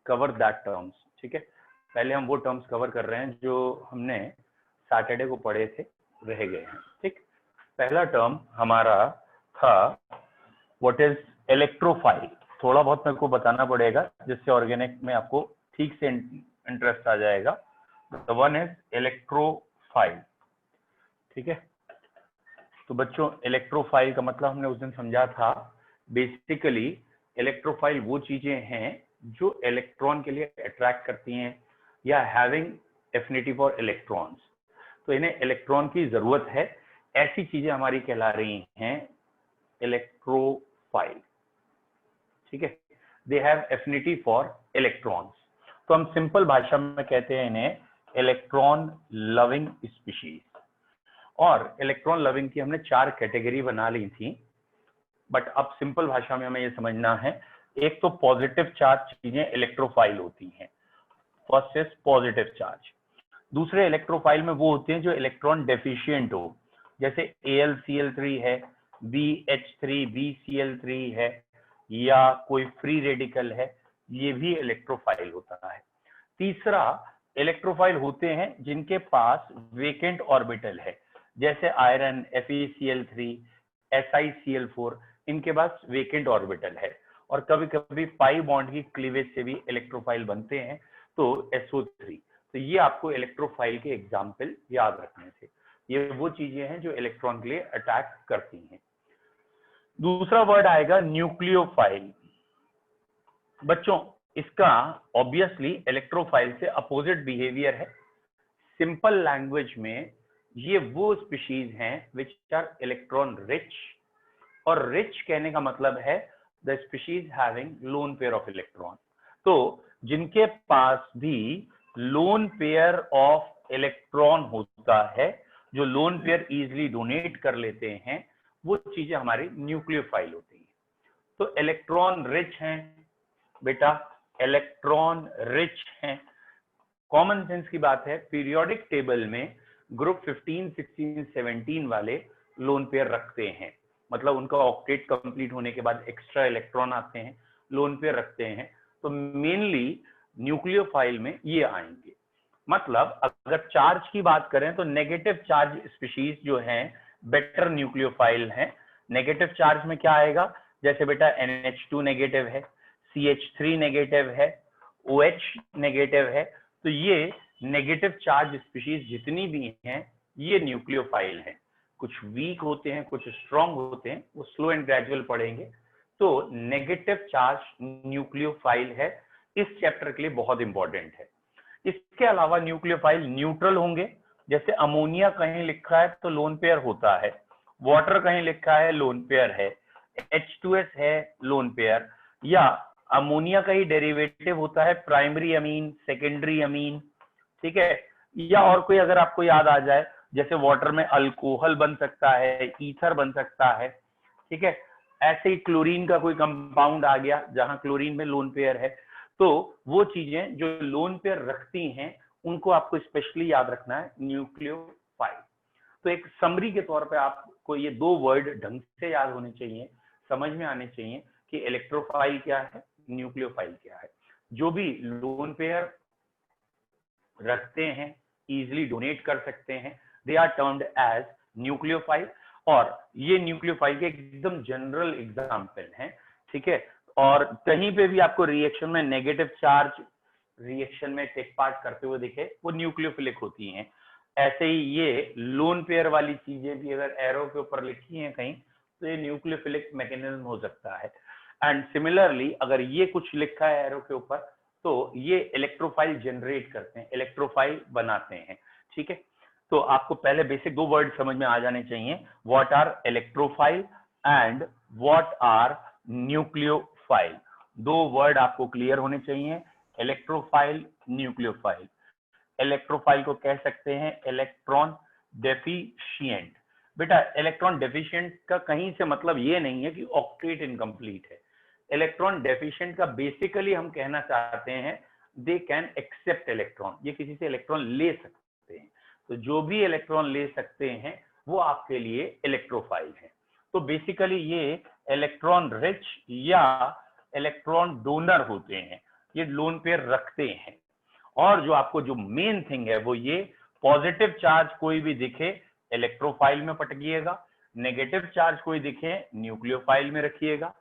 Cover that terms, ठीक है। पहले हम वो टर्म्स कवर कर रहे हैं जो हमने सैटरडे को पढ़े थे, रह गए हैं, ठीक। पहला टर्म हमारा था व्हाट इज इलेक्ट्रोफाइल। थोड़ा बहुत मेरे को बताना पड़ेगा जिससे ऑर्गेनिक में आपको ठीक से इंटरेस्ट आ जाएगा। द वन इज इलेक्ट्रोफाइल, ठीक है। तो बच्चों इलेक्ट्रोफाइल का मतलब हमने उस दिन समझा था, बेसिकली इलेक्ट्रोफाइल वो चीजें हैं जो इलेक्ट्रॉन के लिए अट्रैक्ट करती हैं या हैविंग एफिनिटी फॉर इलेक्ट्रॉन्स, तो इन्हें इलेक्ट्रॉन की जरूरत है, ऐसी चीजें हमारी कहला रही हैं इलेक्ट्रोफाइल, ठीक है। They have affinity for electrons, तो हम सिंपल भाषा में कहते हैं इन्हें इलेक्ट्रॉन लविंग स्पीशीज। और इलेक्ट्रॉन लविंग की हमने 4 कैटेगरी बना ली थी, बट अब सिंपल भाषा में हमें ये समझना है, एक तो पॉजिटिव चार्ज चीजें इलेक्ट्रोफाइल होती हैं, फर्स्ट इज पॉजिटिव चार्ज। दूसरे इलेक्ट्रोफाइल में वो होते हैं जो इलेक्ट्रॉन डेफिशिएंट हो, जैसे AlCl3 है, BH3 BCl3 है, या कोई फ्री रेडिकल है, ये भी इलेक्ट्रोफाइल होता है। तीसरा इलेक्ट्रोफाइल होते हैं जिनके पास वेकेंट ऑर्बिटल है, जैसे आयरन FeCl3 SiCl4, इनके पास वेकेंट ऑर्बिटल है। और कभी कभी पाई बॉन्ड की क्लीवेज से भी इलेक्ट्रोफाइल बनते हैं, तो SO3। तो ये आपको इलेक्ट्रोफाइल के एग्जाम्पल याद रखने थे। ये वो चीजें हैं जो इलेक्ट्रॉन के लिए अटैक करती हैं। दूसरा वर्ड आएगा न्यूक्लियोफाइल। बच्चों इसका ऑब्वियसली इलेक्ट्रोफाइल से अपोजिट बिहेवियर है। सिंपल लैंग्वेज में ये वो स्पीशीज हैं विच आर इलेक्ट्रॉन रिच, और रिच कहने का मतलब है the species having lone pair of electron. तो जिनके पास भी लोन पेयर ऑफ इलेक्ट्रॉन होता है, जो लोन पेयर इजिली डोनेट कर लेते हैं, वो चीजें हमारी न्यूक्लियोफाइल होती है। तो इलेक्ट्रॉन रिच हैं बेटा, इलेक्ट्रॉन रिच हैं। कॉमन सेंस की बात है, पीरियोडिक टेबल में ग्रुप 15, 16, 17 वाले लोन पेयर रखते हैं, मतलब उनका ऑक्टेट कंप्लीट होने के बाद एक्स्ट्रा इलेक्ट्रॉन आते हैं, लोन पेयर रखते हैं। तो मेनली न्यूक्लियोफाइल में ये आएंगे। मतलब अगर चार्ज की बात करें तो नेगेटिव चार्ज स्पीशीज जो हैं बेटर न्यूक्लियोफाइल हैं। नेगेटिव चार्ज में क्या आएगा, जैसे बेटा NH2 नेगेटिव है, CH3 नेगेटिव है, OH नेगेटिव है। तो ये नेगेटिव चार्ज स्पीशीज जितनी भी हैं ये न्यूक्लियोफाइल हैं। कुछ वीक होते हैं, कुछ स्ट्रॉन्ग होते हैं, वो स्लो एंड ग्रेजुअल पढ़ेंगे। तो नेगेटिव चार्ज न्यूक्लियोफाइल है, इस चैप्टर के लिए बहुत इंपॉर्टेंट है। इसके अलावा न्यूक्लियोफाइल न्यूट्रल होंगे, जैसे अमोनिया कहीं लिखा है तो लोन पेयर होता है, वाटर कहीं लिखा है लोन पेयर है, H2S है लोन पेयर, या अमोनिया का ही डेरिवेटिव होता है प्राइमरी अमीन, सेकेंडरी अमीन, ठीक है। या और कोई अगर आपको याद आ जाए, जैसे वाटर में अल्कोहल बन सकता है, ईथर बन सकता है, ठीक है। ऐसे ही क्लोरीन का कोई कंपाउंड आ गया जहां क्लोरीन में लोन पेयर है। तो वो चीजें जो लोन पेयर रखती हैं उनको आपको स्पेशली याद रखना है, न्यूक्लियोफाइल। तो एक समरी के तौर पे आपको ये 2 वर्ड ढंग से याद होने चाहिए, समझ में आने चाहिए कि इलेक्ट्रोफाइल क्या है, न्यूक्लियोफाइल क्या है। जो भी लोन पेयर रखते हैं, इजिली डोनेट कर सकते हैं, they are termed as nucleophile. और ये न्यूक्लियोफाइल के एकदम जनरल एग्जाम्पल हैं, ठीक है। और कहीं पे भी आपको रिएक्शन में नेगेटिव चार्ज रिएक्शन में टेक पार्ट करते हुए दिखे, वो न्यूक्लियोफिलिक होती हैं। ऐसे ही ये लोन पेयर वाली चीजें भी अगर एरो के ऊपर लिखी हैं कहीं, तो ये न्यूक्लियोफिलिक मैकेनिज्म हो सकता है। एंड सिमिलरली अगर ये कुछ लिखा है एरो के ऊपर, तो ये इलेक्ट्रोफाइल जनरेट करते हैं, इलेक्ट्रोफाइल बनाते हैं, ठीक है। तो आपको पहले बेसिक 2 वर्ड समझ में आ जाने चाहिए, what are electrophile and what are nucleophile. 2 word आपको क्लियर होने चाहिए, इलेक्ट्रोफाइल, न्यूक्लियोफाइल। इलेक्ट्रोफाइल को कह सकते हैं इलेक्ट्रॉन डेफिशिएंट। बेटा इलेक्ट्रॉन डेफिशिएंट का कहीं से मतलब ये नहीं है कि ऑक्टेट इनकम्प्लीट है। इलेक्ट्रॉन डेफिशिएंट का बेसिकली हम कहना चाहते हैं दे कैन एक्सेप्ट इलेक्ट्रॉन, ये किसी से इलेक्ट्रॉन ले सकते हैं। तो जो भी इलेक्ट्रॉन ले सकते हैं वो आपके लिए इलेक्ट्रोफाइल है। तो बेसिकली ये इलेक्ट्रॉन रिच या इलेक्ट्रॉन डोनर होते हैं। ये लोन पेयर रखते हैं। और जो आपको जो मेन थिंग है वो ये, पॉजिटिव चार्ज कोई भी दिखे इलेक्ट्रोफाइल में पटकिएगा, नेगेटिव चार्ज कोई दिखे न्यूक्लियोफाइल में रखिएगा।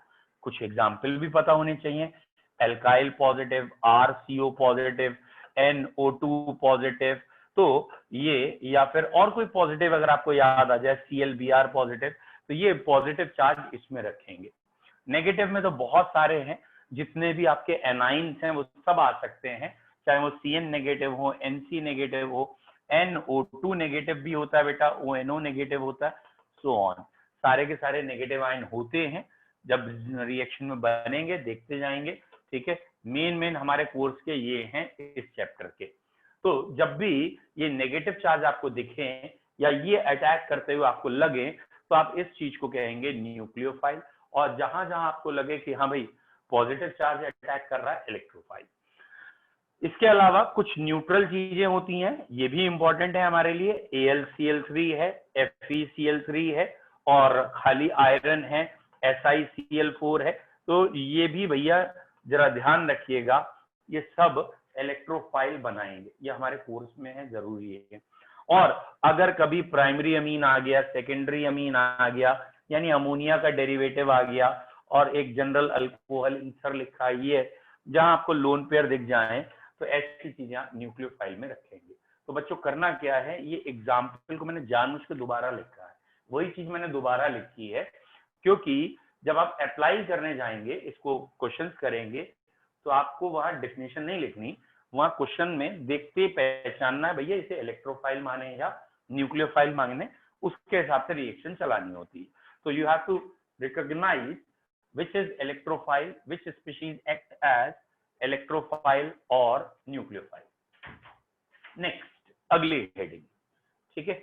कुछ एग्जाम्पल भी पता होने चाहिए, alkyl positive, RCO positive, NO2 positive, तो ये, या फिर और कोई पॉजिटिव अगर आपको याद आ जाए ClBr पॉजिटिव, तो ये पॉजिटिव चार्ज इसमें रखेंगे। नेगेटिव में तो बहुत सारे हैं, जितने भी आपके एनाइंस हैं वो सब आ सकते हैं, चाहे वो CN नेगेटिव हो, NC नेगेटिव हो, NO2 नेगेटिव भी होता है बेटा, ONO नेगेटिव होता है, सो ऑन। सारे के सारे नेगेटिव आयन होते हैं, जब रिएक्शन में बनेंगे देखते जाएंगे। ठीक है, मेन हमारे कोर्स के ये हैं इस चैप्टर के। तो जब भी ये नेगेटिव चार्ज आपको दिखे या ये अटैक करते हुए आपको लगे, तो आप इस चीज को कहेंगे न्यूक्लियोफाइल, और जहां जहां आपको लगे कि हाँ भाई पॉजिटिव चार्ज अटैक कर रहा है, इलेक्ट्रोफाइल। इसके अलावा कुछ न्यूट्रल चीजें होती हैं, ये भी इंपॉर्टेंट है हमारे लिए, AlCl3 है, FeCl3 है, और खाली आयरन है, SiCl4 है। तो ये भी भैया जरा ध्यान रखिएगा, ये सब इलेक्ट्रोफाइल बनाएंगे, ये हमारे कोर्स में है, जरूरी है। और अगर कभी प्राइमरी अमीन आ गया, सेकेंडरी अमीन आ गया, यानी अमोनिया का डेरिवेटिव आ गया, और एक जनरल अल्कोहल ईथर लिखा है, ये जहां आपको लोन पेयर दिख जाए, तो ऐसी चीजें न्यूक्लियोफाइल में रखेंगे। तो बच्चों करना क्या है, ये एग्जाम्पल को मैंने जानबूझ के दोबारा लिखा है, वही चीज मैंने दोबारा लिखी है, क्योंकि जब आप अप्लाई करने जाएंगे, इसको क्वेश्चंस करेंगे, तो आपको वहां डेफिनेशन नहीं लिखनी, वहां क्वेश्चन में देखते पहचानना है भैया इसे इलेक्ट्रोफाइल माने या न्यूक्लियोफाइल माने, उसके हिसाब से रिएक्शन चलानी होती है। तो you have to recognise which is electrophile, which species act as electrophile और न्यूक्लियोफाइल। नेक्स्ट अगली हेडिंग, ठीक है,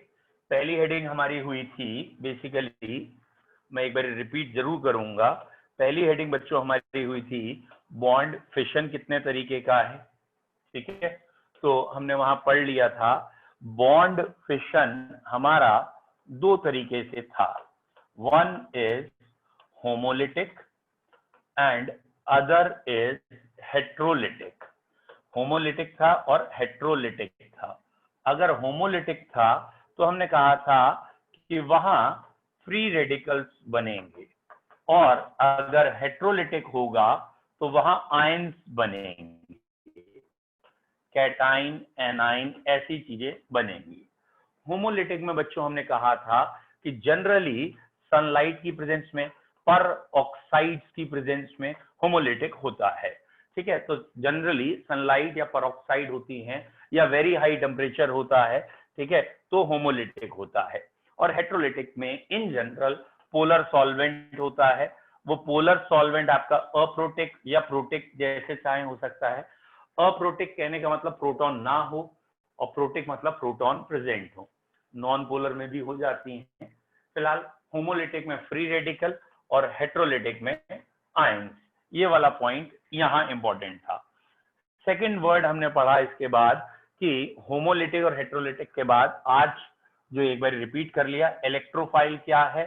पहली हेडिंग हमारी हुई थी बेसिकली, मैं एक बार रिपीट जरूर करूंगा, पहली हेडिंग बच्चों हमारी हुई थी बॉन्ड फिशन कितने तरीके का है। ठीक है, तो हमने वहां पढ़ लिया था बॉन्ड फिशन हमारा दो तरीके से था, one is homolytic and other is heterolytic. Homolytic था और हेट्रोलिटिक था। अगर होमोलिटिक था तो हमने कहा था कि वहां फ्री रेडिकल्स बनेंगे, और अगर हेट्रोलिटिक होगा तो वहां आयंस बनेंगे, कैटाइन, एनाइन, ऐसी चीजें बनेंगी। होमोलिटिक में बच्चों हमने कहा था कि जनरली सनलाइट की प्रेजेंस में, पर ऑक्साइड्स की प्रेजेंस में होमोलिटिक होता है। ठीक है, तो जनरली सनलाइट या पर ऑक्साइड होती हैं, या वेरी हाई टेम्परेचर होता है, ठीक है, तो होमोलिटिक होता है। और हेट्रोलिटिक में इन जनरल पोलर सॉल्वेंट होता है, वो पोलर सॉल्वेंट आपका अप्रोटिक या प्रोटिक जैसे चाहे हो सकता है। अप्रोटिक कहने का मतलब प्रोटॉन ना हो, और प्रोटिक मतलब प्रोटॉन प्रेजेंट हो, नॉन पोलर में भी हो जाती हैं। फिलहाल होमोलिटिक में फ्री रेडिकल और हेट्रोलिटिक में आयंस, ये वाला पॉइंट यहां इंपॉर्टेंट था। सेकंड वर्ड हमने पढ़ा इसके बाद कि होमोलिटिक और हेट्रोलिटिक के बाद आज जो एक बार रिपीट कर लिया, इलेक्ट्रोफाइल क्या है,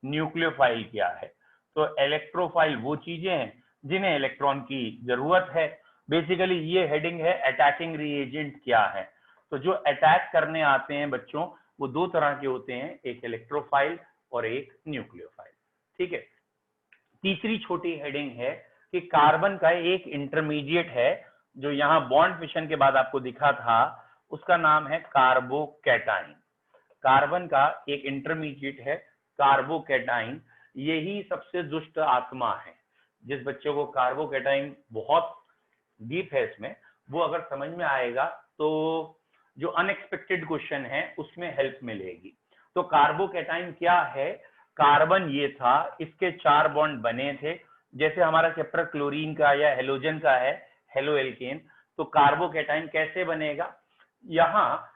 न्यूक्लियोफाइल क्या है। तो इलेक्ट्रोफाइल वो चीजें हैं जिन्हें इलेक्ट्रॉन की जरूरत है। बेसिकली ये हेडिंग है अटैकिंग रिएजेंट क्या है। तो जो अटैक करने आते हैं बच्चों, वो दो तरह के होते हैं, एक इलेक्ट्रोफाइल और एक न्यूक्लियोफाइल। ठीक है, तीसरी छोटी हेडिंग है कि कार्बन का एक इंटरमीडिएट है, जो यहाँ बॉन्ड फिशन के बाद आपको दिखा था, उसका नाम है कार्बोकैटाइन। कार्बन का एक इंटरमीडिएट है कार्बोकैटाइन, यही सबसे दुष्ट आत्मा है। जिस बच्चे को कार्बोकैटाइन बहुत डीप है इसमें, वो अगर समझ में आएगा तो जो अनएक्सपेक्टेड क्वेश्चन है उसमें हेल्प मिलेगी। तो कार्बोकैटाइन क्या है, कार्बन ये था, इसके 4 बॉन्ड बने थे, जैसे हमारा चैप्टर क्लोरीन का या हेलोजन का है, हेलो एल्केन। तो कार्बोकैटाइन कैसे बनेगा, यहाँ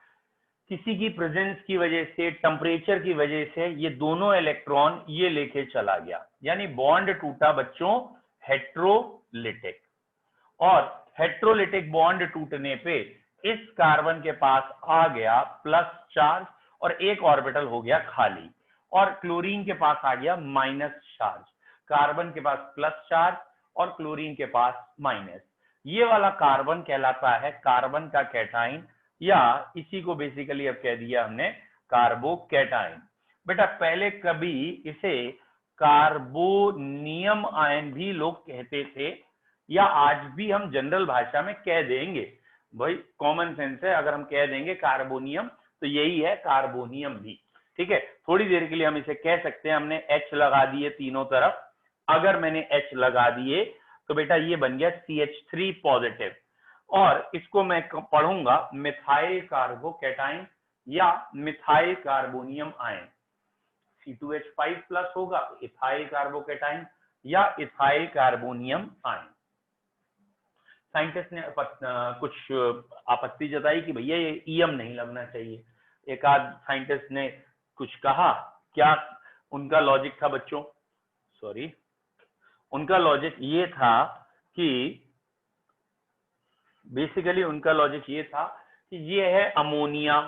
किसी की प्रेजेंस की वजह से, टेम्परेचर की वजह से ये दोनों इलेक्ट्रॉन ये लेके चला गया, यानी बॉन्ड टूटा बच्चों हेट्रोलिटिक। और हेट्रोलिटिक बॉन्ड टूटने पे इस कार्बन के पास आ गया प्लस चार्ज और एक ऑर्बिटल हो गया खाली, और क्लोरीन के पास आ गया माइनस चार्ज। कार्बन के पास प्लस चार्ज और क्लोरीन के पास माइनस, ये वाला कार्बन कहलाता है कार्बन का कैटाइन, या इसी को बेसिकली अब कह दिया हमने कार्बोकैटाइन। बेटा पहले कभी इसे कार्बोनियम आयन भी लोग कहते थे, या आज भी हम जनरल भाषा में कह देंगे, भाई कॉमन सेंस है, अगर हम कह देंगे कार्बोनियम तो यही है कार्बोनियम भी, ठीक है। थोड़ी देर के लिए हम इसे कह सकते हैं, हमने H लगा दिए तीनों तरफ, अगर मैंने H लगा दिए तो बेटा ये बन गया CH3 पॉजिटिव, और इसको मैं पढ़ूंगा मिथाइल कार्बोकैटाइन या methyl carbonium ion. C2H5 plus होगा इथाइल कार्बोकैटाइन या इथाइल कार्बोनियम आयन। साइंटिस्ट ने कुछ आपत्ति जताई कि भैया ये ईएम नहीं लगना चाहिए, एक आध साइंटिस्ट ने कुछ कहा, क्या उनका लॉजिक था बच्चों? सॉरी, उनका लॉजिक ये था कि बेसिकली उनका लॉजिक ये था कि ये है अमोनिया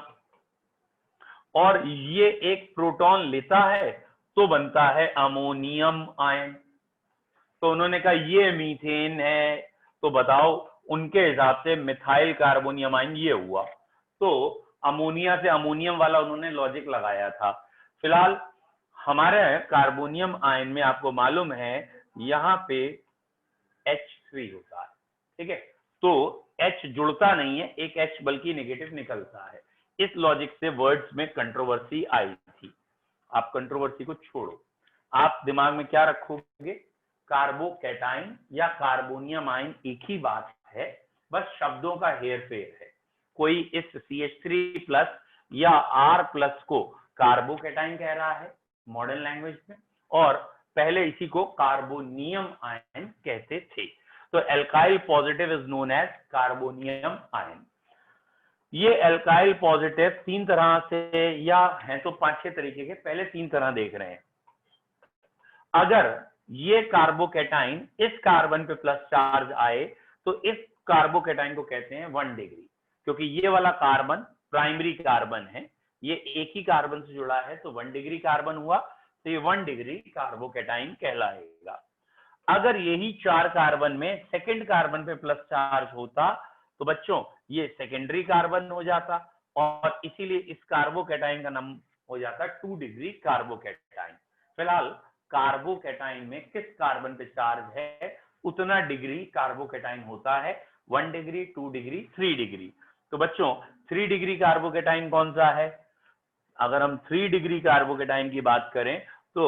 और ये एक प्रोटॉन लेता है तो बनता है अमोनियम आयन, तो उन्होंने कहा ये मीथेन है, तो बताओ उनके हिसाब से मिथाइल कार्बोनियम आयन ये हुआ, तो अमोनिया से अमोनियम वाला उन्होंने लॉजिक लगाया था। फिलहाल हमारे कार्बोनियम आयन में आपको मालूम है यहाँ पे H3 होता है, ठीक है, तो H जुड़ता नहीं है, एक H बल्कि नेगेटिव निकलता है। इस लॉजिक से वर्ड्स में कंट्रोवर्सी आई थी। आप कंट्रोवर्सी को छोड़ो, आप दिमाग में क्या रखोगे? कार्बोकैटाइन या कार्बोनियम आयन एक ही बात है, बस शब्दों का हेरफेर है। कोई इस CH3 प्लस या R प्लस को कार्बोकैटाइन कह रहा है मॉडर्न लैंग्वेज में, और पहले इसी को कार्बोनियम आयन कहते थे। तो alkyl positive is known as carbonium ion. ये एल्काइल पॉजिटिव तीन तरह से, या हैं तो 5-6 तरीके के, पहले 3 तरह देख रहे हैं। अगर ये कार्बोकैटाइन इस कार्बन पे प्लस चार्ज आए तो इस कार्बोकैटाइन को कहते हैं 1 डिग्री, क्योंकि ये वाला कार्बन प्राइमरी कार्बन है, ये एक ही कार्बन से जुड़ा है, तो 1 डिग्री कार्बन हुआ, तो ये 1 डिग्री कार्बोकैटाइन कहलाएगा। अगर यही 4 कार्बन में सेकंड कार्बन पे प्लस चार्ज होता तो बच्चों ये सेकेंडरी कार्बन हो जाता, और इसीलिए इस कार्बोकैटाइन का नाम हो जाता 2 डिग्री कार्बोकैटाइन। फिलहाल कार्बोकैटाइन में किस कार्बन पे चार्ज है उतना डिग्री कार्बोकैटाइन होता है, 1 डिग्री, 2 डिग्री, 3 डिग्री। तो बच्चों 3 डिग्री कार्बोकैटाइन कौन सा है? अगर हम 3 डिग्री कार्बोकैटाइन की बात करें तो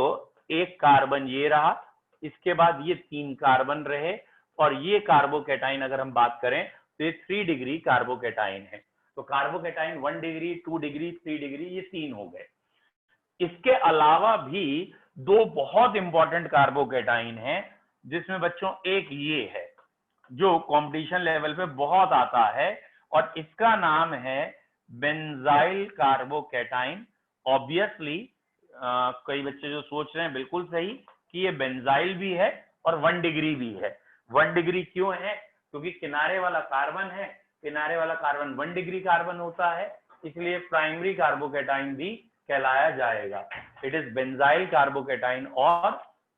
एक कार्बन ये रहा, इसके बाद ये 3 कार्बन रहे, और ये कार्बोकैटाइन अगर हम बात करें तो ये 3 डिग्री कार्बोकैटाइन है। तो कार्बोकैटाइन 1 डिग्री, 2 डिग्री, 3 डिग्री, ये 3 हो गए। इसके अलावा भी 2 बहुत इंपॉर्टेंट कार्बोकैटाइन हैं, जिसमें बच्चों एक ये है जो कंपटीशन लेवल पे बहुत आता है, और इसका नाम है बेंजाइल कार्बोकैटाइन। ऑब्वियसली कई बच्चे जो सोच रहे हैं बिल्कुल सही कि ये बेंजाइल भी है और 1 डिग्री भी है। 1 डिग्री क्यों है? क्योंकि किनारे वाला कार्बन है, किनारे वाला कार्बन 1 डिग्री कार्बन होता है, इसलिए प्राइमरी कार्बोकैटाइन भी कहलाया जाएगा। इट इज बेंजाइल कार्बोकैटाइन, और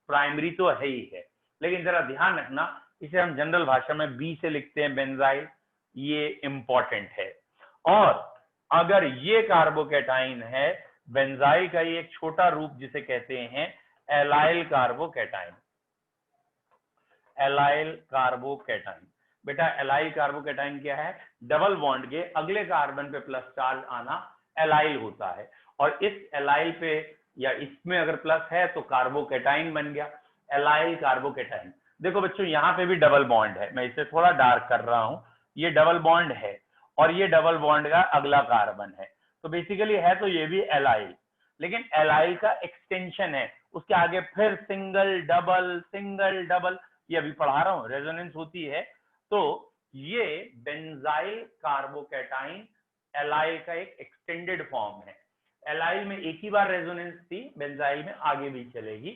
प्राइमरी तो है ही है, लेकिन जरा ध्यान रखना इसे हम जनरल भाषा में बी से लिखते हैं बेंजाइल, ये इंपॉर्टेंट है। और अगर ये कार्बोकैटाइन है, बेंजाइल का ये एक छोटा रूप जिसे कहते हैं एलाइल कार्बोकैटाइन। एलाइल कार्बोकैटाइन, बेटा एलाइल कार्बोकैटाइन क्या है? डबल बॉन्ड के अगले कार्बन पे प्लस चार्ज आना एलाइल होता है, और इस एलाइल पे या इसमें अगर प्लस है तो कार्बोकैटाइन बन गया, एलाइल कार्बोकैटाइन। देखो बच्चों यहाँ पे भी डबल बॉन्ड है, मैं इसे थोड़ा डार्क कर रहा हूं, ये डबल बॉन्ड है और ये डबल बॉन्ड का अगला कार्बन है, तो बेसिकली है तो ये भी एलाइल, लेकिन एलाइल का एक्सटेंशन है, उसके आगे फिर सिंगल डबल, ये अभी पढ़ा रहा हूँ, रेजोनेंस होती है। तो ये बेंजाइल कार्बोकैटाइन एलाइल का एक एक्सटेंडेड फॉर्म है। एलाइल में एक ही बार रेजोनेंस थी, बेंजाइल में आगे भी चलेगी।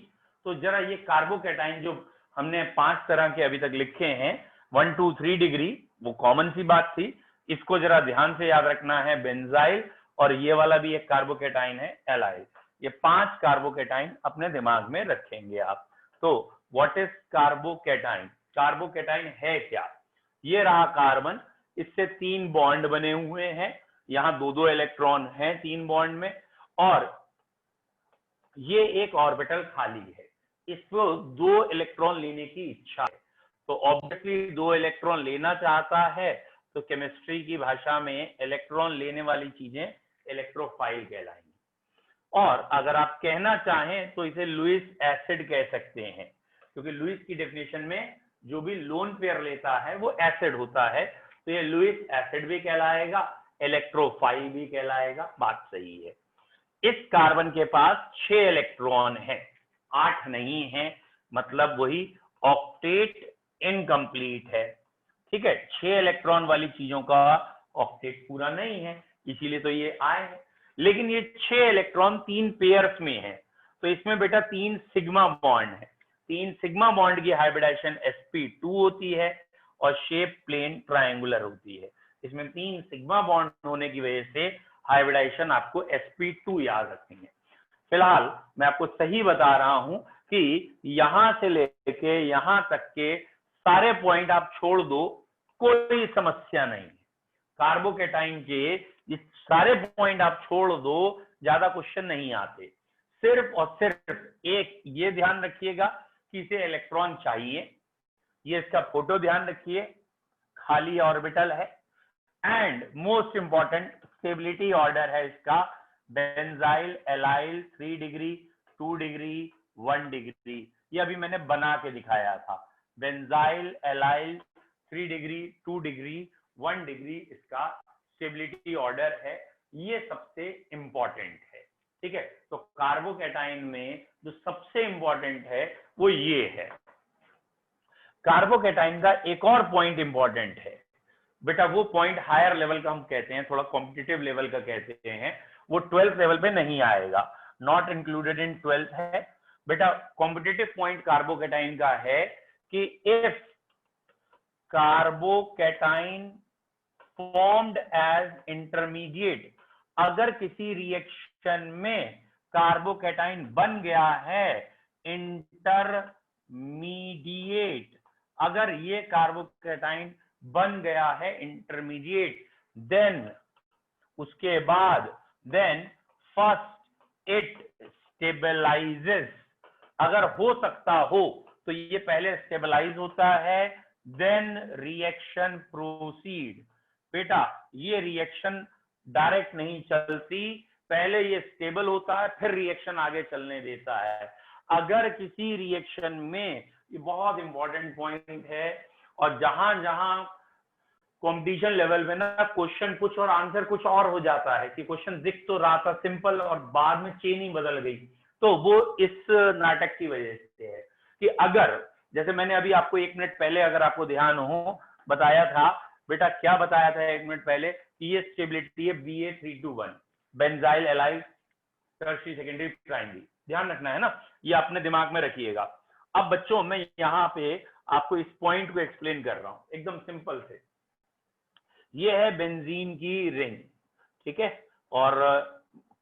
तो जरा ये कार्बोकैटाइन जो हमने 5 तरह के अभी तक लिखे हैं, 1, 2, 3 डिग्री, वो कॉमन सी बात थी, इसको जरा ध्यान से याद रखना है बेंजाइल, और ये वाला भी एक कार्बोकैटाइन है एलाइल। ये 5 कार्बोकैटाइन अपने दिमाग में रखेंगे आप। तो व्हाट इज कार्बोकैटाइन? कार्बोकैटाइन है क्या? ये रहा कार्बन, इससे 3 बॉन्ड बने हुए हैं, यहाँ 2-2 इलेक्ट्रॉन हैं 3 बॉन्ड में, और ये एक ऑर्बिटल खाली है, इसको 2 इलेक्ट्रॉन लेने की इच्छा है, तो ऑब्वियसली 2 इलेक्ट्रॉन लेना चाहता है, तो केमिस्ट्री की भाषा में इलेक्ट्रॉन लेने वाली चीजें इलेक्ट्रोफाइल कहलाएंगी। और अगर आप कहना चाहें तो इसे लुईस एसिड कह सकते हैं, क्योंकि लुईस की डेफिनेशन में जो भी लोन पेयर लेता है वो एसिड होता है, तो ये लुईस एसिड भी कहलाएगा, इलेक्ट्रोफाइल भी कहलाएगा, बात सही है। इस कार्बन के पास 6 इलेक्ट्रॉन है, 8 नहीं है, मतलब वही ऑक्टेट इनकम्प्लीट है, ठीक है। 6 इलेक्ट्रॉन वाली चीजों का ऑक्टेट पूरा नहीं है, इसीलिए तो ये आए हैं। लेकिन ये 6 इलेक्ट्रॉन 3 पेयर्स में है, तो इसमें बेटा 3 सिग्मा बॉन्ड है, 3 सिग्मा बॉन्ड की हाइब्रिडाइजेशन sp2 होती है और शेप प्लेन ट्रायंगुलर होती है। इसमें 3 सिग्मा बॉन्ड होने की वजह से हाइब्रिडाइजेशन आपको sp2 याद रखनी है। फिलहाल मैं आपको सही बता रहा हूं कि यहां से लेके यहां तक के सारे पॉइंट आप छोड़ दो, कोई समस्या नहीं है। कार्बोकेटाइन के ये सारे पॉइंट आप छोड़ दो, ज्यादा क्वेश्चन नहीं आते। सिर्फ और सिर्फ एक ये ध्यान रखिएगा कि इसे इलेक्ट्रॉन चाहिए, ये इसका फोटो ध्यान रखिए, खाली ऑर्बिटल है, and most important stability order है इसका benzyl allyl 3 degree 2 degree 1 degree. ये अभी मैंने बना के दिखाया था, benzyl allyl 3 degree 2 degree 1 degree इसका स्टेबिलिटी ऑर्डर है, ये सबसे इंपॉर्टेंट है, ठीक है। तो कार्बोकेटाइन में जो सबसे इंपॉर्टेंट है वो ये है। कार्बोकेटाइन का एक और पॉइंट इंपॉर्टेंट है बेटा, वो पॉइंट हायर लेवल का हम कहते हैं, थोड़ा कॉम्पिटिटिव लेवल का कहते हैं, वो 12th लेवल पे नहीं आएगा, नॉट इंक्लूडेड इन 12th है बेटा। कॉम्पिटिटिव पॉइंट कार्बोकेटाइन का है कि if carbocation formed as intermediate, अगर किसी रिएक्शन में कार्बोकेटाइन बन गया है इंटरमीडिएट, अगर ये कार्बोकेटाइन बन गया है इंटरमीडिएट, देन उसके बाद देन फर्स्ट इट स्टेबलाइजेस, अगर हो सकता हो तो ये पहले स्टेबलाइज होता है, देन रिएक्शन प्रोसीड। बेटा ये रिएक्शन डायरेक्ट नहीं चलती, पहले ये स्टेबल होता है फिर रिएक्शन आगे चलने देता है। अगर किसी रिएक्शन में, ये बहुत इंपॉर्टेंट पॉइंट है, और जहां जहां कॉम्पिटिशन लेवल में ना क्वेश्चन कुछ और आंसर कुछ और हो जाता है, कि क्वेश्चन दिख तो रहा था सिंपल और बाद में चेन ही बदल गई, तो वो इस नाटक की वजह से है कि अगर जैसे मैंने अभी आपको 1 मिनट पहले, अगर आपको ध्यान हो, बताया था बेटा, क्या बताया था 1 मिनट पहले, कि ये स्टेबिलिटी है Ba321 benzyl allyl tertiary secondary primary, ध्यान रखना है ना, ये अपने दिमाग में रखिएगा। अब बच्चों मैं यहाँ पे आपको इस पॉइंट को एक्सप्लेन कर रहा हूँ एकदम सिंपल से। ये है बेंजीन की रिंग, ठीक है, और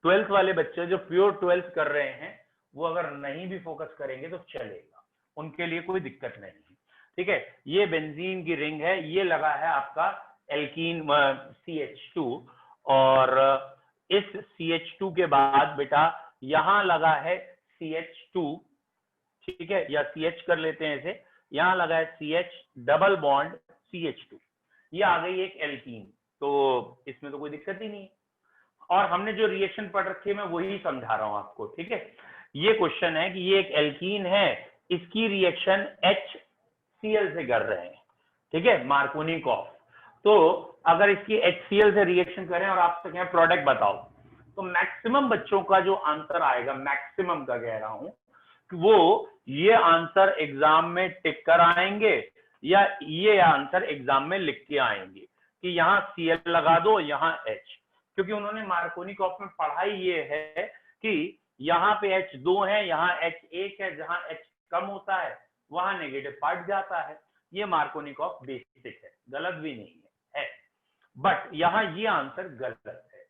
12th वाले बच्चे जो प्योर 12th कर रहे हैं वो अगर नहीं भी फोकस करेंगे तो चलेगा, उनके लिए कोई दिक्कत नहीं है, ठीक है। ये बेंजीन की रिंग है, ये लगा है आपका एल्कीन CH2, और इस CH2 के बाद बेटा यहां लगा है CH2, ठीक है, या CH कर लेते हैं इसे, यहां लगा है CH डबल बॉन्ड CH2, ये आ गई एक एल्कीन, तो इसमें तो कोई दिक्कत ही नहीं है। और हमने जो रिएक्शन पढ़ रखी है मैं वही समझा रहा हूं आपको, ठीक है। ये क्वेश्चन है कि ये एक एल्कीन है, इसकी रिएक्शन HCl से कर रहे हैं, ठीक है, मार्कोनिकॉफ। तो अगर इसकी HCl से रिएक्शन करें और आपसे कहें प्रोडक्ट बताओ, तो मैक्सिमम बच्चों का जो आंसर आएगा, मैक्सिमम का कह रहा हूं, वो ये आंसर एग्जाम में टिक कर आएंगे या ये आंसर एग्जाम में लिख के आएंगे कि यहाँ Cl लगा दो, यहाँ H, क्योंकि उन्होंने मार्कोनिकॉफ में पढ़ाई ये है कि यहाँ पे H2 है, यहाँ H1 है, जहां H कम होता है वहां नेगेटिव पार्ट जाता है। ये मार्कोनिकॉफ बेसिक है, गलत भी नहीं है, बट यहाँ ये आंसर गलत है।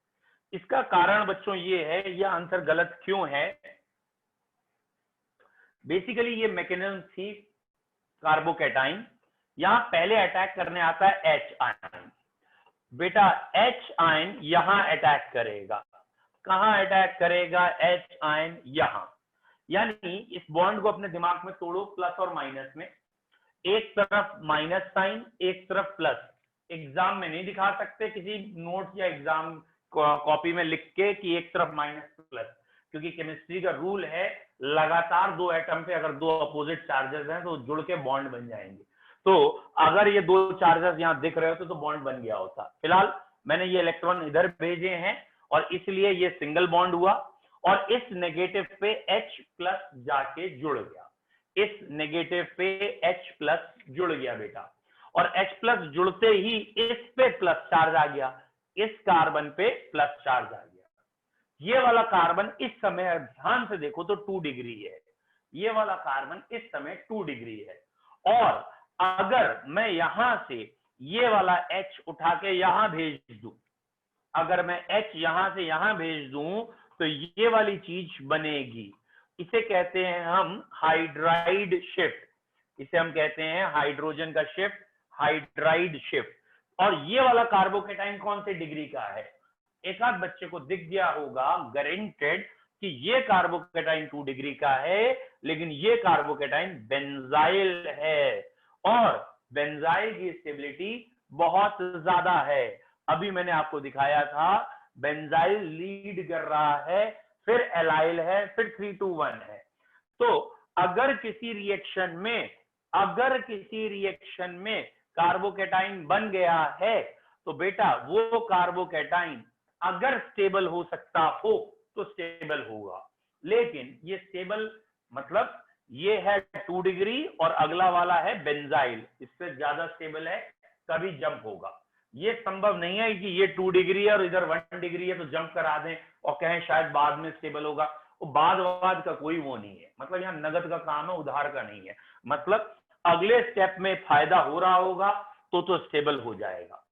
इसका कारण बच्चों ये है, ये आंसर गलत क्यों है, बेसिकली ये मैकेनिज्म थी कार्बोकेटाइन, यहां पहले अटैक करने आता है H आयन। बेटा H आयन यहां अटैक करेगा। कहां अटैक करेगा? H आयन यहां। यानी इस बॉन्ड को अपने दिमाग में तोड़ो प्लस और माइनस में, एक तरफ माइनस साइन, एक तरफ प्लस। एग्जाम में नहीं दिखा सकते किसी नोट या एग्जाम कॉपी में लिख के कि एक तरफ माइनस प्लस, क्योंकि केमिस्ट्री का रूल है लगातार दो एटम पे अगर दो अपोजिट चार्जेस हैं तो जुड़ के बॉन्ड बन जाएंगे। तो अगर ये दो चार्जेस यहां दिख रहे होते तो बॉन्ड बन गया होता। फिलहाल मैंने ये इलेक्ट्रॉन इधर भेजे हैं और इसलिए ये सिंगल बॉन्ड हुआ और इस नेगेटिव पे H प्लस जाके जुड़ गया। इस नेगेटिव पे H प्लस जुड़ गया बेटा, और H प्लस जुड़ते ही इस पे प्लस चार्ज आ गया, इस कार्बन पे प्लस चार्ज आ गया। ये वाला कार्बन इस समय ध्यान से देखो तो 2 डिग्री है, ये वाला कार्बन इस समय 2 डिग्री है। और अगर मैं यहां से ये वाला H उठा के यहां भेज दूं, अगर मैं H यहां से यहां भेज दूं तो ये वाली चीज बनेगी। इसे कहते हैं हम हाइड्राइड शिफ्ट, इसे हम कहते हैं हाइड्रोजन का शिफ्ट, हाइड्राइड शिफ्ट। और ये वाला कार्बोकेटाइन कौन से डिग्री का है? एक आध बच्चे को दिख गया होगा गारंटेड कि ये कार्बोकेटाइन 2 डिग्री का है, लेकिन ये कार्बोकेटाइन बेंजाइल है और बेंजाइल की स्टेबिलिटी बहुत ज्यादा है। अभी मैंने आपको दिखाया था बेंजाइल लीड कर रहा है, फिर एलाइल है, फिर 3-2-1 है। तो अगर किसी रिएक्शन में कार्बोकेटाइन बन गया है तो बेटा वो कार्बोकेटाइन अगर स्टेबल हो सकता हो तो स्टेबल होगा, लेकिन ये स्टेबल मतलब ये है 2 डिग्री और अगला वाला है बेंजाइल, इससे ज्यादा स्टेबल है, कभी जंप होगा। ये संभव नहीं है कि ये 2 डिग्री है और इधर 1 डिग्री है तो जंप करा दें और कहें शायद बाद में स्टेबल होगा। वो बाद का कोई वो नहीं है, मतलब यहाँ नगद का काम है, उधार का नहीं है। मतलब अगले स्टेप में फायदा हो रहा होगा तो स्टेबल हो जाएगा।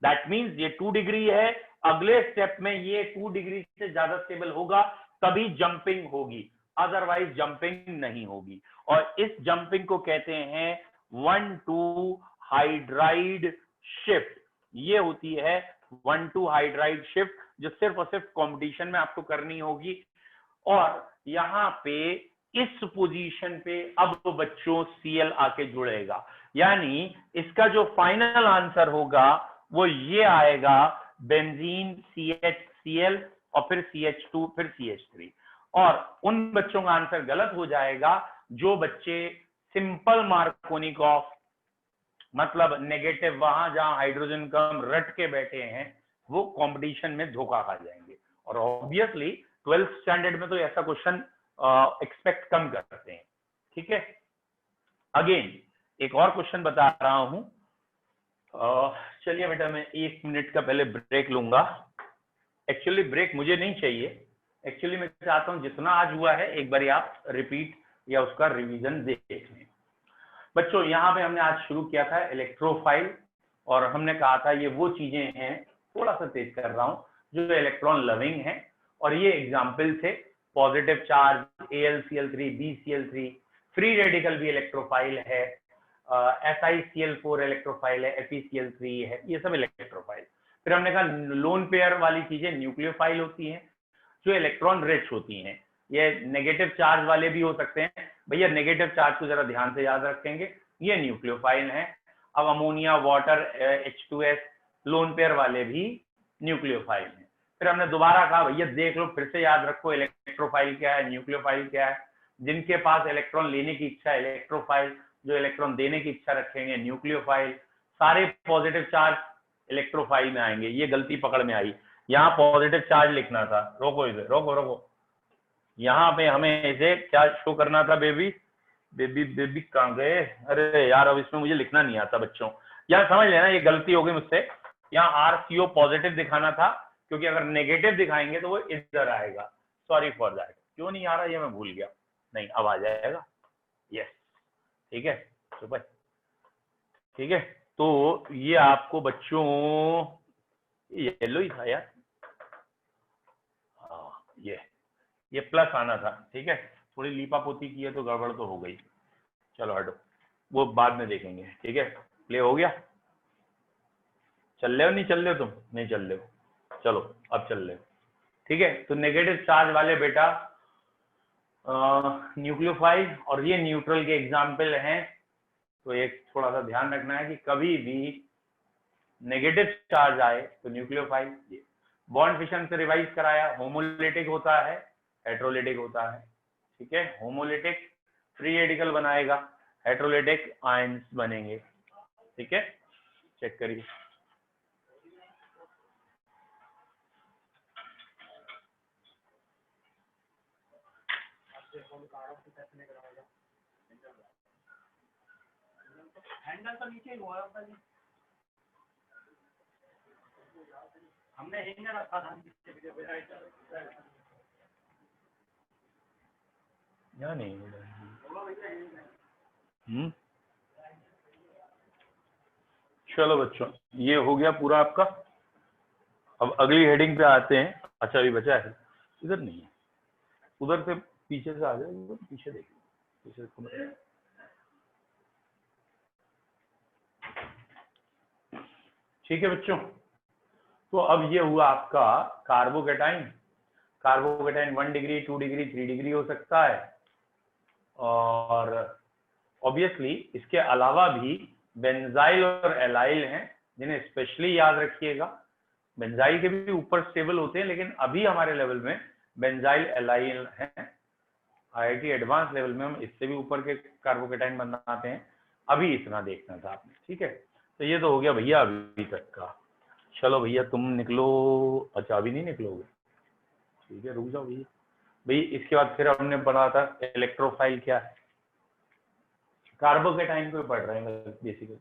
दैट मीन्स ये 2 डिग्री है, अगले स्टेप में ये 2 डिग्री से ज्यादा स्टेबल होगा तभी जंपिंग होगी, अदरवाइज जंपिंग नहीं होगी। और इस जंपिंग को कहते हैं 1-2 हाइड्राइड शिफ्ट। ये होती है 1-2 हाइड्राइड शिफ्ट, जो सिर्फ और सिर्फ कंपटीशन में आपको करनी होगी। और यहाँ पे इस पोजीशन पे अब बच्चों Cl आके जुड़ेगा, यानी इसका जो फाइनल आंसर होगा वो ये आएगा, बेंजीन CHCl और फिर CH2 फिर CH3। और उन बच्चों का आंसर गलत हो जाएगा जो बच्चे सिंपल मार्कोनिकॉफ, मतलब नेगेटिव वहां जहां हाइड्रोजन कम रट के बैठे हैं, वो कंपटीशन में धोखा खा जाएंगे। और ऑब्वियसली 12th स्टैंडर्ड में तो ऐसा क्वेश्चन एक्सपेक्ट कम करते हैं। ठीक है, अगेन एक और क्वेश्चन बता रहा हूं। चलिए बेटा, मैं 1 मिनट का पहले ब्रेक लूंगा। एक्चुअली ब्रेक मुझे नहीं चाहिए, एक्चुअली मैं चाहता हूं जितना आज हुआ है एक बार आप रिपीट या उसका रिवीजन देख लें। बच्चों यहाँ पे हमने आज शुरू किया था इलेक्ट्रोफाइल, और हमने कहा था ये वो चीजें हैं, थोड़ा सा तेज कर रहा हूँ, जो इलेक्ट्रॉन लविंग है। और ये एग्जाम्पल थे positive charge AlCl3, BCl3, free radical भी इलेक्ट्रोफाइल है, SiCl4 इलेक्ट्रोफाइल है, FeCl3 है, ये सब इलेक्ट्रोफाइल। फिर हमने कहा लोन पेयर वाली चीजें न्यूक्लियोफाइल होती हैं, जो इलेक्ट्रॉन रिच होती हैं। ये नेगेटिव चार्ज वाले भी हो सकते हैं, भैया नेगेटिव चार्ज को जरा ध्यान से याद रखेंगे, ये न्यूक्लियोफाइल है। अब ammonia, water, H2S lone pair वाले भी न्यूक्लियोफाइल हैं। फिर हमने दोबारा कहा भैया देख लो, फिर से याद रखो इलेक्ट्रोफाइल क्या है, न्यूक्लियोफाइल क्या है। जिनके पास इलेक्ट्रॉन लेने की इच्छा है इलेक्ट्रोफाइल, जो इलेक्ट्रॉन देने की इच्छा रखेंगे न्यूक्लियोफाइल। सारे पॉजिटिव चार्ज इलेक्ट्रोफाइल में आएंगे। ये गलती पकड़ में आई, यहाँ पॉजिटिव चार्ज लिखना था, रोको इसे, रोको रोको, यहाँ पे हमें इसे क्या शो करना था, बेबी बेबी बेबी कहाँ गए? अरे यार, अब इसमें मुझे लिखना नहीं आता बच्चों, यार समझ लेना ये गलती हो गई मुझसे। यहाँ RCO पॉजिटिव दिखाना था, क्योंकि अगर नेगेटिव दिखाएंगे तो वो इधर आएगा। सॉरी फॉर दैट, क्यों नहीं आ रहा ये मैं भूल गया, नहीं अब आ जाएगा। यस, ठीक है, तो भाई ठीक है। तो ये आपको बच्चों येलो ही था यार, हाँ ये प्लस आना था। ठीक है, थोड़ी लीपापोती की है तो गड़बड़ तो हो गई, चलो हटो, वो बाद में देखेंगे। ठीक है, प्ले हो गया? चल रहे हो नहीं चल रहे हो? तुम नहीं चल रहे हो, चलो अब चल रहे हो। ठीक है, तो नेगेटिव चार्ज वाले बेटा न्यूक्लियोफाइल, और ये न्यूट्रल के एग्जाम्पल हैं। तो एक थोड़ा सा ध्यान रखना है कि कभी भी नेगेटिव चार्ज आए तो न्यूक्लियोफाइल। ये बॉन्ड फिशन से रिवाइज कराया, होमोलिटिक होता है, हेट्रोलिटिक होता है। ठीक है, होमोलिटिक फ्री रेडिकल बनाएगा, हेट्रोलिटिक आयंस बनेंगे। ठीक है, चेक करिए। हैंडल तो नीचे ही हुआ है, हमने हिंग रखा था या नहीं? चलो बच्चों, ये हो गया पूरा आपका। अब अगली हेडिंग पे आते हैं। अच्छा अभी बचा है, इधर नहीं है, उधर से पीछे से आ जाए, उधर पीछे देखिए, पीछे से। ठीक है बच्चों, तो अब ये हुआ आपका carbocation. Carbocation 1 degree, 2 degree, 3 degree हो सकता है। और ऑब्वियसली इसके अलावा भी बेंजाइल और एलाइल हैं, जिन्हें स्पेशली याद रखिएगा। बेंजाइल के भी ऊपर स्टेबल होते हैं, लेकिन अभी हमारे लेवल में बेंजाइल एलाइल हैं। आईआईटी एडवांस लेवल में हम इससे भी ऊपर के कार्बोकेटाइन बनाते हैं, अभी इतना देखना था आपने। ठीक है, तो ये तो हो गया भैया अभी तक का। चलो भैया तुम निकलो। अच्छा अभी नहीं निकलोगे, ठीक है रुक जाओ भैया। भाई इसके बाद फिर हमने पढ़ा था इलेक्ट्रोफाइल क्या है। कार्बोकेटाइन को पढ़ रहे हैं बेसिकली।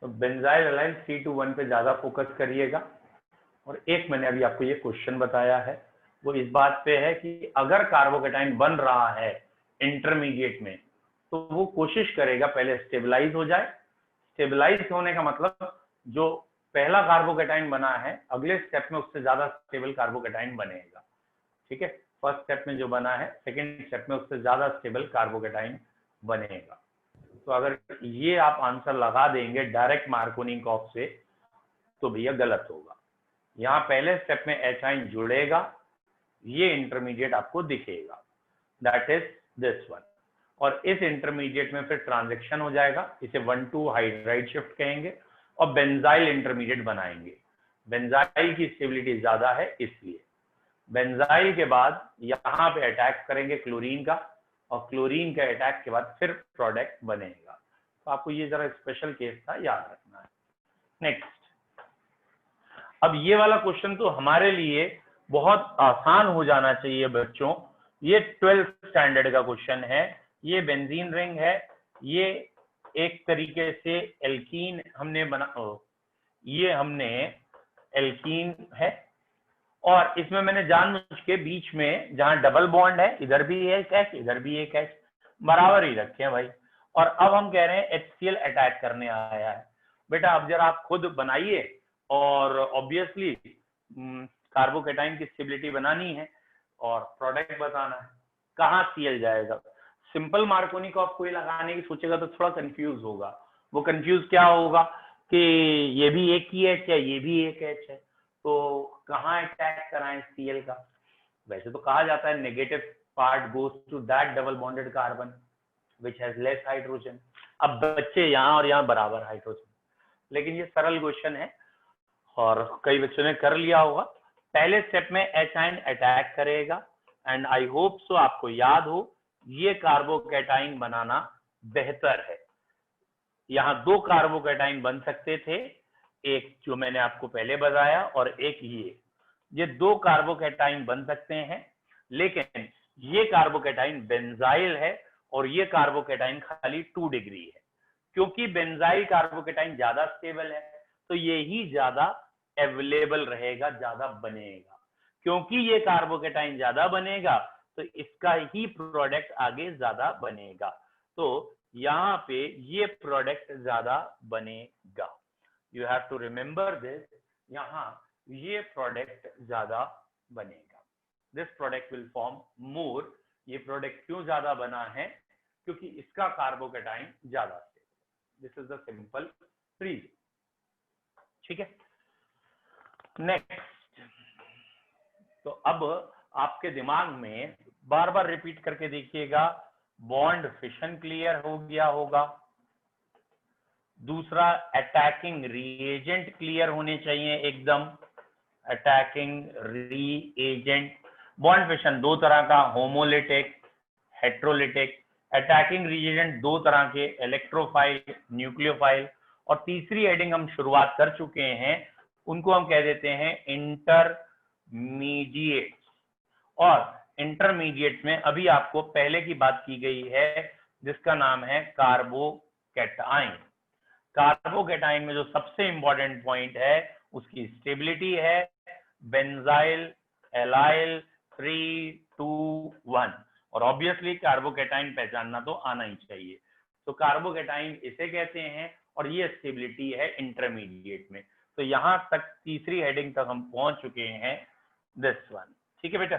तो बेंजाइल एलाइल 3:1 पे ज्यादा फोकस करिएगा। और एक मैंने अभी आपको ये क्वेश्चन बताया है, वो इस बात पे है कि अगर कार्बोकेटाइन बन रहा है इंटरमीडिएट में, तो वो कोशिश करेगा पहले स्टेबलाइज हो जाए। स्टेबलाइज होने का मतलब जो पहला कार्बोकेटाइन बना है, अगले स्टेप में उससे ज्यादा स्टेबल कार्बोकेटाइन बनेगा। ठीक है, फर्स्ट स्टेप में जो बना है, सेकेंड स्टेप में उससे ज्यादा स्टेबल कार्बोकेटाइन बनेगा। तो अगर ये आप आंसर लगा देंगे डायरेक्ट मार्कोनिकॉफ से, तो भैया गलत होगा। यहाँ पहले स्टेप में एच आइन जुड़ेगा, ये इंटरमीडिएट आपको दिखेगा, दैट इज दिस वन। और इस इंटरमीडिएट में फिर ट्रांजेक्शन हो जाएगा, इसे 1,2 हाइड्राइड शिफ्ट कहेंगे और बेंजाइल इंटरमीडिएट बनाएंगे। बेंजाइल की स्टेबिलिटी ज्यादा है, इसलिए बेंजाइल के बाद यहाँ पे अटैक करेंगे क्लोरीन का, और क्लोरीन के अटैक के बाद फिर प्रोडक्ट बनेगा। तो आपको ये जरा स्पेशल केस था, याद रखना है। नेक्स्ट, अब ये वाला क्वेश्चन तो हमारे लिए बहुत आसान हो जाना चाहिए बच्चों। ये 12th स्टैंडर्ड का क्वेश्चन है। ये बेंजीन रिंग है, ये एक तरीके से एल्कीन हमने ये हमने एल्कीन है, और इसमें मैंने जानबूझ के बीच में जहां डबल बॉन्ड है, इधर भी एक एच इधर भी एक एच, बराबर ही रखे हैं भाई। और अब हम कह रहे हैं HCl अटैक करने आया है। बेटा अब जरा आप खुद बनाइए, और ऑब्वियसली कार्बोकेटाइन की स्टेबिलिटी बनानी है और प्रोडक्ट बताना है। कहाँ Cl जाएगा? सिंपल मार्कोनिकॉफ कोई लगाने की सोचेगा तो थोड़ा कंफ्यूज होगा। वो कंफ्यूज क्या होगा कि ये भी एक ही एच है, ये भी एक एच है, तो कहाँ अटैक कराएं Cl का? वैसे तो कहा जाता है negative part goes to that double bonded carbon which has less hydrogen. अब बच्चे यहाँ और यहाँ बराबर हाइड्रोजन, लेकिन ये सरल क्वेश्चन है और कई बच्चों ने कर लिया होगा। पहले स्टेप में एच आयन अटैक करेगा, एंड आई होप सो आपको याद हो, ये कार्बोकेटाइन बनाना बेहतर है। यहाँ 2 कार्बोकेटाइन बन सकते थे, एक जो मैंने आपको पहले बताया और एक ये 2 कार्बोकेटाइन बन सकते हैं, लेकिन ये कार्बोकेटाइन बेंजाइल है और ये कार्बोकेटाइन खाली 2 डिग्री है। क्योंकि बेंजाइल कार्बोकेटाइन ज्यादा स्टेबल है, तो ये ही ज्यादा अवेलेबल रहेगा, ज्यादा बनेगा। क्योंकि ये कार्बोकेटाइन ज्यादा बनेगा, तो इसका ही प्रोडक्ट आगे ज्यादा बनेगा। तो यहाँ पे ये प्रोडक्ट ज्यादा बनेगा। You have to remember this. यहाँ ये प्रोडक्ट ज्यादा बनेगा, this product will form more. ये प्रोडक्ट क्यों ज्यादा बना है? क्योंकि इसका कार्बोकेटाइन ज्यादा stable. This is the simple reason. ठीक है, नेक्स्ट। तो अब आपके दिमाग में बार बार रिपीट करके देखिएगा, बॉन्ड फिशन क्लियर हो गया होगा। दूसरा, अटैकिंग रिएजेंट क्लियर होने चाहिए एकदम, अटैकिंग रिएजेंट। बॉन्ड फिशन दो तरह का, होमोलिटिक, हेट्रोलिटिक। अटैकिंग रिएजेंट दो तरह के, इलेक्ट्रोफाइल, न्यूक्लियोफाइल। और तीसरी हेडिंग हम शुरुआत कर चुके हैं, उनको हम कह देते हैं इंटरमीडिएट। और इंटरमीडिएट में अभी आपको पहले की बात की गई है, जिसका नाम है कार्बोकैटाइन। कार्बोकैटाइन में जो सबसे इंपॉर्टेंट पॉइंट है उसकी स्टेबिलिटी है बेंजाइल एलाइल 3,2,1। और ऑब्वियसली कार्बोकैटाइन पहचानना तो आना ही चाहिए। तो कार्बोकैटाइन इसे कहते हैं और ये स्टेबिलिटी है इंटरमीडिएट में। तो यहां तक तीसरी हेडिंग तक हम पहुंच चुके हैं, दिस वन। ठीक है बेटा।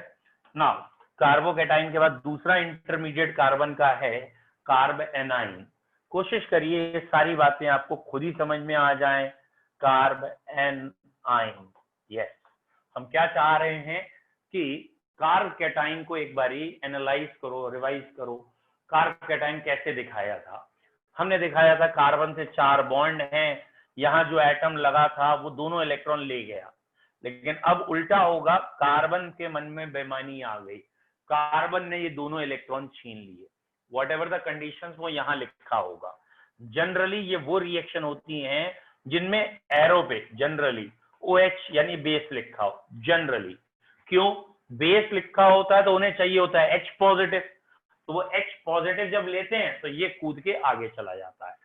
नाउ कार्बोकैटाइन के बाद दूसरा इंटरमीडिएट कार्बन का है कार्ब एनाइन। कोशिश करिए ये सारी बातें आपको खुद ही समझ में आ जाएं। Carb A9, yes. हम क्या चाह रहे हैं कि कार्बोकैटाइन को एक बारी एनालाइज करो, रिवाइज करो। कार्बोकैटाइन कैसे दिखाया था? हमने दिखाया था कार्बन से 4 बॉन्ड हैं, यहाँ जो एटम लगा था वो दोनों इलेक्ट्रॉन ले गया। लेकिन अब उल्टा होगा, कार्बन के मन में बेईमानी आ गई, कार्बन ने ये दोनों इलेक्ट्रॉन छीन लिए। वॉट एवर द कंडीशंस वो यहाँ लिखा होगा। जनरली ये वो रिएक्शन होती हैं जिनमें एरो पे जनरली OH यानी बेस लिखा हो। जनरली क्यों बेस लिखा होता है? तो उन्हें चाहिए होता है H पॉजिटिव, तो वो H पॉजिटिव जब लेते हैं तो ये कूद के आगे चला जाता है।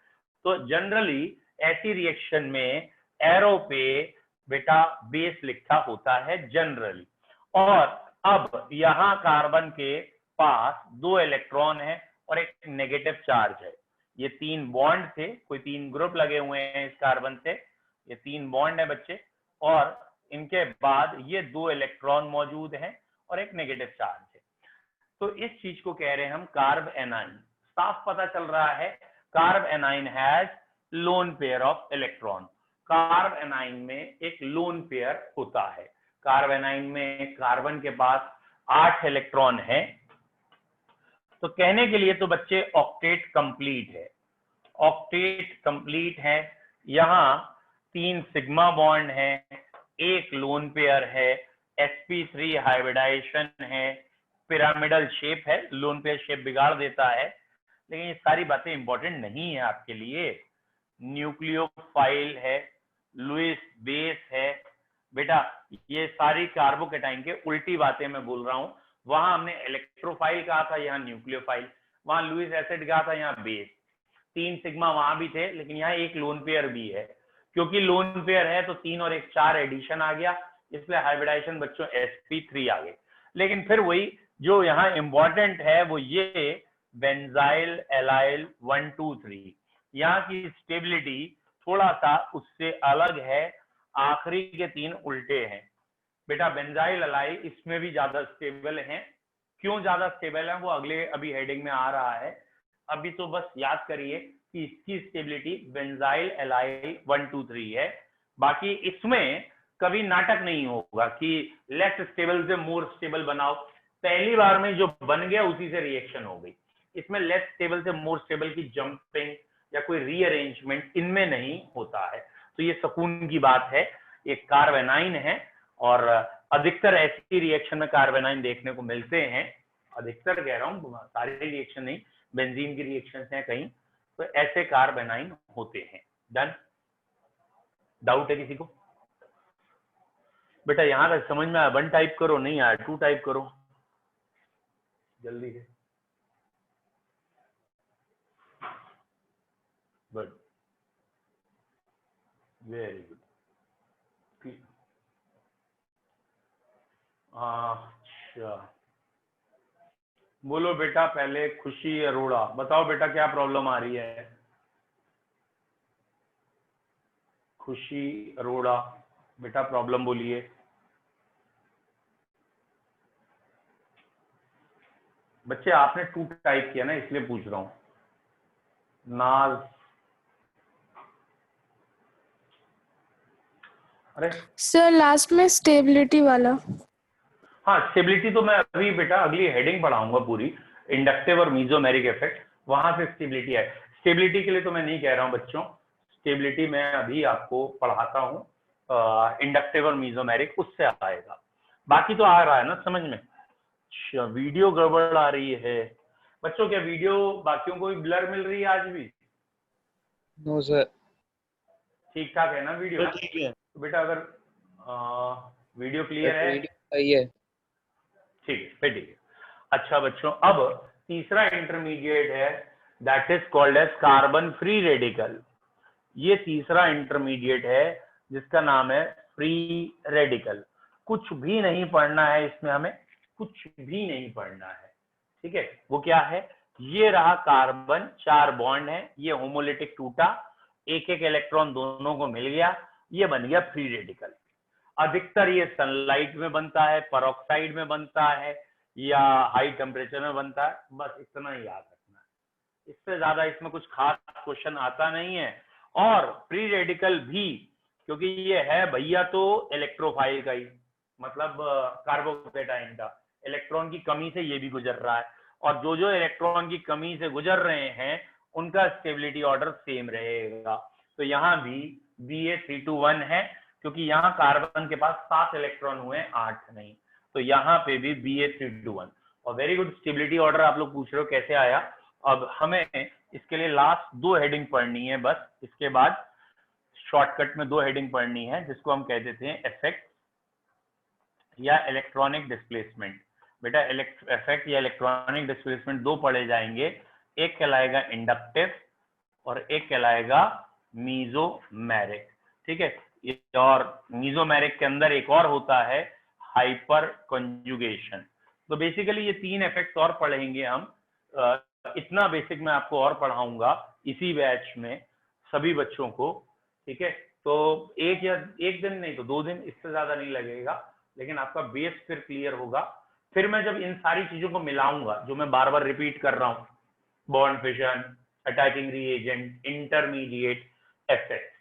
तो जनरली ऐसी रिएक्शन में एरो पे बेटा बेस लिखा होता है जनरली। और अब यहाँ कार्बन के पास 2 इलेक्ट्रॉन है और एक नेगेटिव चार्ज है। ये 3 बॉन्ड थे, कोई 3 ग्रुप लगे हुए हैं इस कार्बन से, ये 3 बॉन्ड है बच्चे। और इनके बाद ये 2 इलेक्ट्रॉन मौजूद हैं और एक नेगेटिव चार्ज है। तो इस चीज को कह रहे हैं हम कार्ब एनाइन। साफ पता चल रहा है carb A9 has lone pair of electron. Carb A9 में एक लोन पेयर होता है। कार्ब एनाइन में कार्बन के पास 8 इलेक्ट्रॉन है। तो कहने के लिए तो बच्चे ऑक्टेट कंप्लीट है, ऑक्टेट कंप्लीट है। यहाँ 3 सिग्मा बॉन्ड है, एक लोन पेयर है, sp3 हाइब्रिडाइजेशन है, पिरामिडल शेप है। लोन पेयर शेप बिगाड़ देता है, लेकिन ये सारी बातें इंपॉर्टेंट नहीं है आपके लिए। न्यूक्लियोफाइल है, लुईस बेस है। बेटा ये सारी कार्बोकैटाइन के उल्टी बातें मैं बोल रहा हूं। वहां हमने इलेक्ट्रोफाइल कहा था, यहाँ न्यूक्लियोफाइल। वहां लुईस एसिड कहा था, यहाँ बेस। 3 सिग्मा वहां भी थे, लेकिन यहाँ एक लोन पेयर भी है। क्योंकि लोन पेयर है तो 3 और 1 4 एडिशन आ गया, इसलिए हाइब्रिडाइजेशन बच्चों sp3 आ गए। लेकिन फिर वही जो यहाँ इंपॉर्टेंट है वो ये बेंजाइल एलाइल 1 2 3, यहाँ की स्टेबिलिटी थोड़ा सा उससे अलग है। आखिरी के 3 उल्टे हैं। बेटा बेंजाइल एलाइल इसमें भी ज्यादा स्टेबल हैं। क्यों ज्यादा स्टेबल है वो अगले अभी हेडिंग में आ रहा है। अभी तो बस याद करिए कि इसकी स्टेबिलिटी बेंजाइल एलाइल 1 2 3 है। बाकी इसमें कभी नाटक नहीं होगा कि लेस स्टेबल से मोर स्टेबल बनाओ। पहली बार में जो बन गया उसी से रिएक्शन हो गई। इसमें लेस स्टेबल से मोर स्टेबल की जंपिंग या कोई रीअरेंजमेंट इनमें नहीं होता है। तो ये सुकून की बात है। ये कार्ब एनाइन है और अधिकतर ऐसी रिएक्शन में कार्ब एनाइन देखने को मिलते हैं। अधिकतर कह रहा हूँ, सारे रिएक्शन नहीं, बेंजीन की रिएक्शन हैं कहीं, तो ऐसे कार्ब एनाइन होते हैं। डन? डाउट है किसी को? बेटा यहां तक समझ में आया? 1 टाइप करो, नहीं आया 2 टाइप करो जल्दी से। Good, very good. अच्छा बोलो बेटा, पहले खुशी अरोड़ा बताओ बेटा क्या प्रॉब्लम आ रही है। खुशी अरोड़ा बेटा प्रॉब्लम बोलिए। बच्चे आपने 2 टाइप किया ना, इसलिए पूछ रहा हूं। नाज, अरे सर लास्ट में स्टेबिलिटी वाला। हाँ, स्टेबिलिटी तो मैं अभी बेटा अगली हेडिंग पढ़ाऊंगा पूरी, इंडक्टिव और मीजोमेरिक इफेक्ट, वहां से स्टेबिलिटी है। स्टेबिलिटी के लिए तो मैं नहीं कह रहा हूं बच्चों, स्टेबिलिटी मैं अभी आपको पढ़ाता हूं, इंडक्टिव और मीजोमेरिक उससे आएगा। बाकी तो आ रहा है ना समझ में। अच्छा, वीडियो गड़बड़ आ रही है बच्चों, क्या वीडियो बाकियों को भी ब्लर मिल रही है आज भी? No sir. ठीक ठाक है ना वीडियो? ठीक है। तो बेटा अगर वीडियो क्लियर है, वीडियो सही है। ठीक है फिर ठीक है। अच्छा बच्चों, अब तीसरा इंटरमीडिएट है, that is called as carbon free radical. ये तीसरा इंटरमीडिएट है जिसका नाम है फ्री रेडिकल। कुछ भी नहीं पढ़ना है इसमें, हमें कुछ भी नहीं पढ़ना है, ठीक है। वो क्या है? ये रहा कार्बन, 4 बॉन्ड है, ये होमोलिटिक टूटा, एक एक इलेक्ट्रॉन दोनों को मिल गया, ये बन गया फ्री रेडिकल। अधिकतर ये सनलाइट में बनता है, पेरोक्साइड में बनता है, या हाई टेम्परेचर में बनता है। बस इतना ही याद रखना है, इससे ज्यादा इसमें कुछ खास क्वेश्चन आता नहीं है। और फ्री रेडिकल भी, क्योंकि ये है भैया तो इलेक्ट्रोफाइल का ही, मतलब कार्बोकेटाइन का, इलेक्ट्रॉन की कमी से ये भी गुजर रहा है, और जो जो इलेक्ट्रॉन की कमी से गुजर रहे हैं उनका स्टेबिलिटी ऑर्डर सेम रहेगा। तो यहाँ भी Ba321 है, क्योंकि यहाँ कार्बन के पास 7 इलेक्ट्रॉन हुए, 8 नहीं, तो यहाँ पे भी Ba321। और वेरी गुड, स्टेबिलिटी ऑर्डर आप लोग पूछ रहे हो कैसे आया। अब हमें इसके लिए लास्ट 2 हेडिंग पढ़नी है बस, इसके बाद शॉर्टकट में 2 हेडिंग पढ़नी है, जिसको हम कह देते हैं इफेक्ट या इलेक्ट्रॉनिक डिस्प्लेसमेंट। बेटा इफेक्ट या इलेक्ट्रॉनिक डिस्प्लेसमेंट 2 पढ़े जाएंगे, एक कहलाएगा इंडक्टिव और एक कहलाएगा मीजोमेरिक, ठीक है। और मीजोमेरिक के अंदर एक और होता है हाइपर कंजुगेशन। तो बेसिकली ये 3 इफेक्ट्स और पढ़ेंगे हम। इतना बेसिक मैं आपको और पढ़ाऊंगा इसी बैच में सभी बच्चों को, ठीक है। तो एक दिन नहीं तो 2 दिन, इससे ज्यादा नहीं लगेगा, लेकिन आपका बेस फिर क्लियर होगा। फिर मैं जब इन सारी चीजों को मिलाऊंगा, जो मैं बार बार रिपीट कर रहा हूं, bond fission, attacking reagent, intermediate, effect,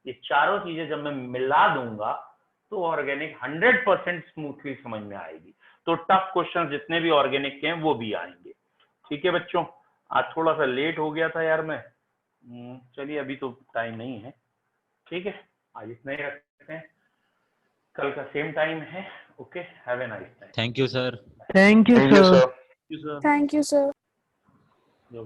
ये चारों चीजें जब मैं मिला दूंगा तो ऑर्गेनिक 100% स्मूथली समझ में आएगी। तो टफ क्वेश्चन जितने भी ऑर्गेनिक के हैं वो भी आएंगे, ठीक है बच्चों। आज थोड़ा सा लेट हो गया था यार मैं, चलिए अभी तो टाइम नहीं है, ठीक है, आज इतना ही रखते हैं, कल का सेम टाइम है। Okay, have a nice time. Thank you sir. Thank you sir. Thank you sir. जो